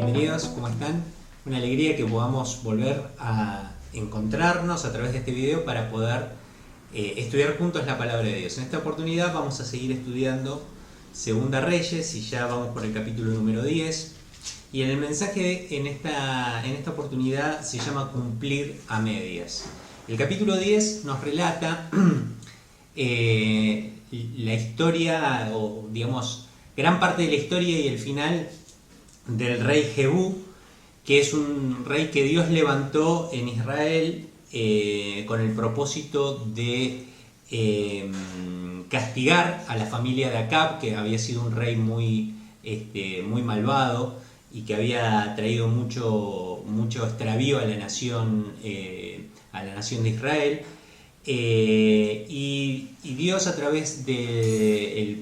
Bienvenidos, ¿cómo están? Una alegría que podamos volver a encontrarnos a través de este video para poder estudiar juntos la palabra de Dios. En esta oportunidad vamos a seguir estudiando Segunda Reyes y ya vamos por el capítulo número 10. Y en el mensaje en esta oportunidad se llama Cumplir a medias. El capítulo 10 nos relata la historia, o digamos, gran parte de la historia y el final del rey Jehú, que es un rey que Dios levantó en Israel con el propósito de castigar a la familia de Acab, que había sido un rey muy malvado y que había traído mucho extravío a la nación de Israel. Y Dios, a través del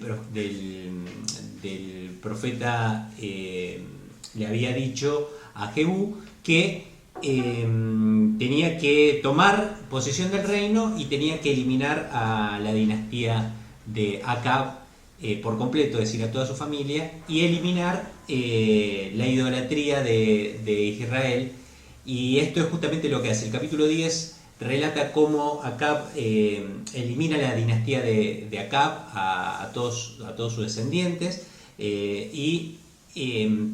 profeta, le había dicho a Jehú que tenía que tomar posesión del reino y tenía que eliminar a la dinastía de Acab por completo, es decir, a toda su familia, y eliminar la idolatría de Israel. Y esto es justamente lo que hace. El capítulo 10 relata cómo Acab elimina la dinastía de Acab a todos sus descendientes, y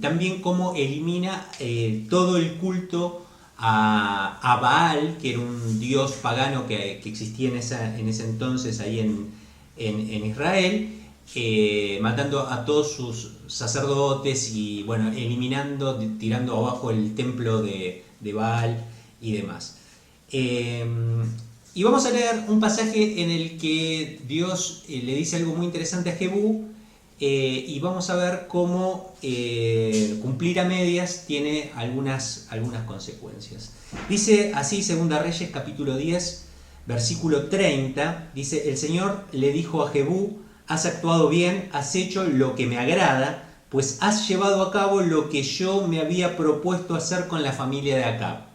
también cómo elimina todo el culto a Baal, que era un dios pagano que existía en ese entonces ahí en Israel, matando a todos sus sacerdotes y bueno, eliminando, tirando abajo el templo de Baal y demás. Y vamos a leer un pasaje en el que Dios le dice algo muy interesante a Jehú, y vamos a ver cómo cumplir a medias tiene algunas consecuencias. Dice así Segunda Reyes capítulo 10 versículo 30, dice: el Señor le dijo a Jehú: has actuado bien, has hecho lo que me agrada, pues has llevado a cabo lo que yo me había propuesto hacer con la familia de Acab.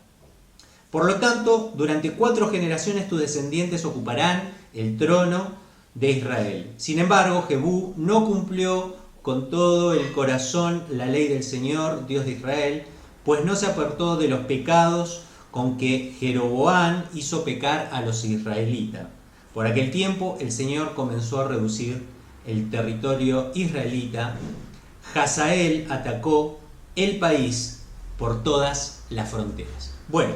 Por lo tanto, durante 4 generaciones tus descendientes ocuparán el trono de Israel. Sin embargo, Jehú no cumplió con todo el corazón la ley del Señor, Dios de Israel, pues no se apartó de los pecados con que Jeroboam hizo pecar a los israelitas. Por aquel tiempo, el Señor comenzó a reducir el territorio israelita. Hazael atacó el país por todas las fronteras. Bueno,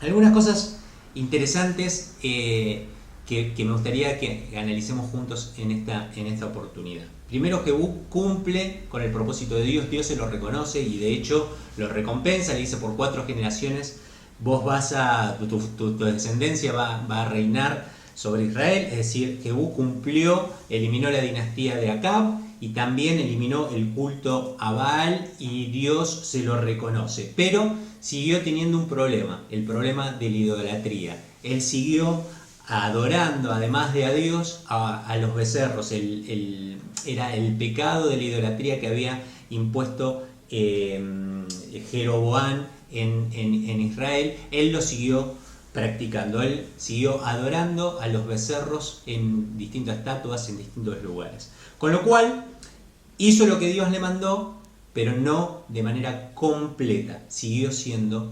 algunas cosas interesantes que me gustaría que analicemos juntos en esta oportunidad. Primero, Jehú cumple con el propósito de Dios. Dios se lo reconoce y de hecho lo recompensa. Le dice: por 4 generaciones vos tu descendencia va a reinar sobre Israel. Es decir, Jehú cumplió, eliminó la dinastía de Acab y también eliminó el culto a Baal, y Dios se lo reconoce. Pero siguió teniendo un problema, el problema de la idolatría. Él siguió adorando, además de a Dios, a los becerros. Era el pecado de la idolatría que había impuesto Jeroboam en Israel. Él lo siguió practicando, él siguió adorando a los becerros en distintas estatuas, en distintos lugares. Con lo cual, hizo lo que Dios le mandó, pero no de manera completa. Siguió siendo,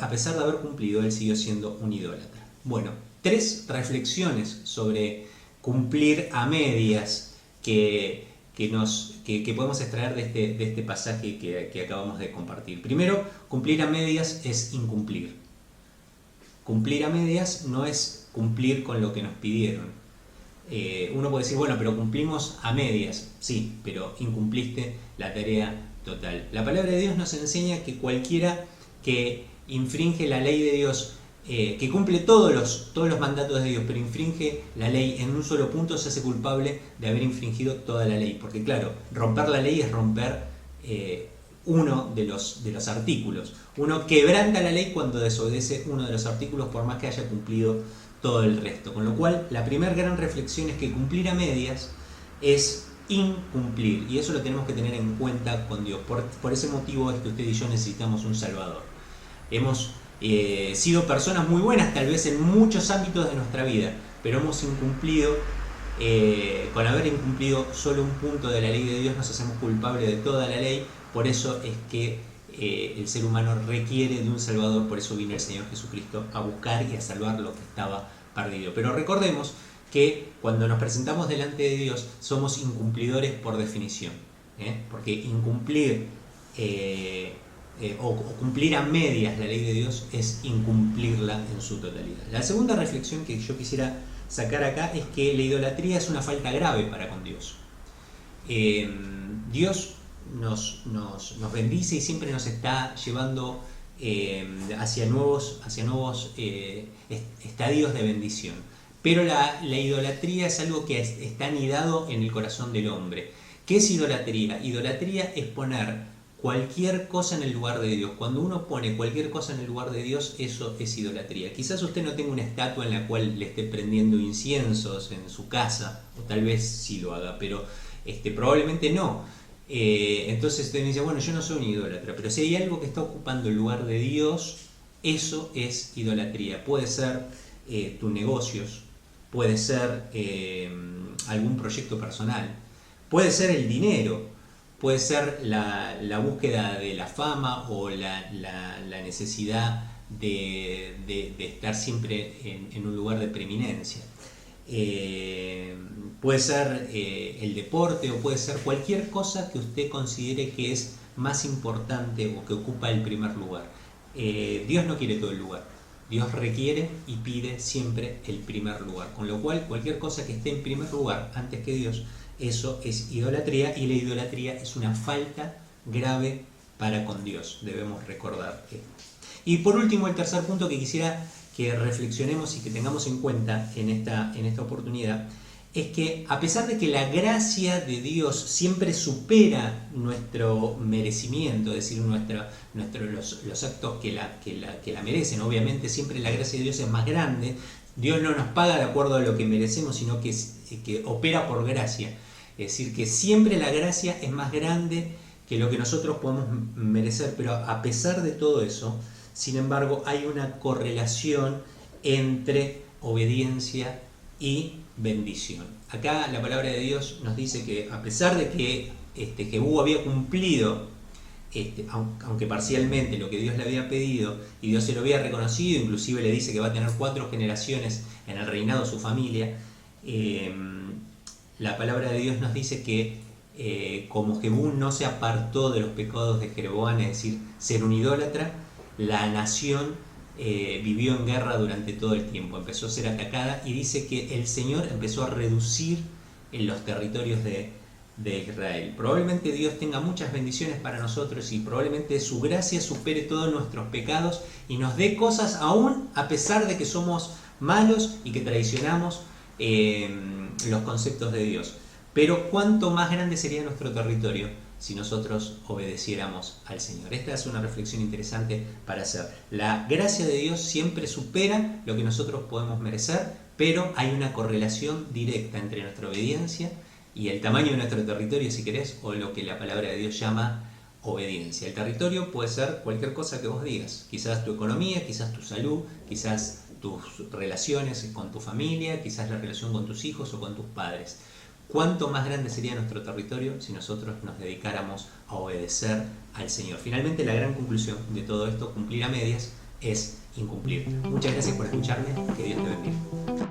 a pesar de haber cumplido, él siguió siendo un idólatra. Bueno, 3 reflexiones sobre cumplir a medias que podemos extraer de este pasaje que acabamos de compartir. Primero, cumplir a medias es incumplir. Cumplir a medias no es cumplir con lo que nos pidieron. Uno puede decir: bueno, pero cumplimos a medias. Sí, pero incumpliste la tarea total. La palabra de Dios nos enseña que cualquiera que infringe la ley de Dios, que cumple todos los mandatos de Dios, pero infringe la ley en un solo punto, se hace culpable de haber infringido toda la ley. Porque claro, romper la ley es romper uno de los artículos. Uno quebranta la ley cuando desobedece uno de los artículos, por más que haya cumplido todo el resto. Con lo cual, la primera gran reflexión es que cumplir a medias es incumplir, y eso lo tenemos que tener en cuenta con Dios. Por ese motivo es que usted y yo necesitamos un Salvador. Hemos sido personas muy buenas tal vez en muchos ámbitos de nuestra vida, pero hemos incumplido, con haber incumplido solo un punto de la ley de Dios, nos hacemos culpables de toda la ley, Por eso es que el ser humano requiere de un Salvador, por eso vino el Señor Jesucristo a buscar y a salvar lo que estaba perdido. Pero recordemos que cuando nos presentamos delante de Dios somos incumplidores por definición, porque incumplir o cumplir a medias la ley de Dios es incumplirla en su totalidad. La segunda reflexión que yo quisiera sacar acá es que la idolatría es una falta grave para con Dios. Dios nos bendice y siempre nos está llevando hacia nuevos estadios de bendición. Pero la idolatría es algo que está anidado en el corazón del hombre. ¿Qué es idolatría? Idolatría es poner cualquier cosa en el lugar de Dios. Cuando uno pone cualquier cosa en el lugar de Dios, eso es idolatría. Quizás usted no tenga una estatua en la cual le esté prendiendo inciensos en su casa, o tal vez sí lo haga, pero probablemente no. Entonces usted me dice, bueno, yo no soy un idólatra, pero si hay algo que está ocupando el lugar de Dios, eso es idolatría. Puede ser tus negocios, puede ser algún proyecto personal, puede ser el dinero, puede ser la búsqueda de la fama o la necesidad de estar siempre en un lugar de preeminencia. Puede ser el deporte o puede ser cualquier cosa que usted considere que es más importante o que ocupa el primer lugar. Dios no quiere todo el lugar. Dios requiere y pide siempre el primer lugar. Con lo cual, cualquier cosa que esté en primer lugar antes que Dios, eso es idolatría, y la idolatría es una falta grave para con Dios. Debemos recordar esto. Y por último, el tercer punto que quisiera que reflexionemos y que tengamos en cuenta en esta oportunidad es que a pesar de que la gracia de Dios siempre supera nuestro merecimiento, es decir, los actos que la merecen, obviamente siempre la gracia de Dios es más grande. Dios no nos paga de acuerdo a lo que merecemos, sino que opera por gracia. Es decir, que siempre la gracia es más grande que lo que nosotros podemos merecer, pero a pesar de todo eso, sin embargo, hay una correlación entre obediencia y bendición. Acá la palabra de Dios nos dice que a pesar de que Jehú había cumplido, aunque parcialmente, lo que Dios le había pedido, y Dios se lo había reconocido, inclusive le dice que va a tener 4 generaciones en el reinado de su familia, la palabra de Dios nos dice que como Jehú no se apartó de los pecados de Jeroboam, es decir, ser un idólatra, la nación vivió en guerra durante todo el tiempo, empezó a ser atacada, y dice que el Señor empezó a reducir en los territorios de Israel. Probablemente Dios tenga muchas bendiciones para nosotros y probablemente su gracia supere todos nuestros pecados y nos dé cosas aún a pesar de que somos malos y que traicionamos los conceptos de Dios. Pero cuánto más grande sería nuestro territorio si nosotros obedeciéramos al Señor. Esta es una reflexión interesante para hacer. La gracia de Dios siempre supera lo que nosotros podemos merecer, pero hay una correlación directa entre nuestra obediencia y el tamaño de nuestro territorio, si querés, o lo que la palabra de Dios llama obediencia. El territorio puede ser cualquier cosa que vos digas, quizás tu economía, quizás tu salud, quizás tus relaciones con tu familia, quizás la relación con tus hijos o con tus padres. ¿Cuánto más grande sería nuestro territorio si nosotros nos dedicáramos a obedecer al Señor? Finalmente, la gran conclusión de todo esto, cumplir a medias, es incumplir. Muchas gracias por escucharme, que Dios te bendiga.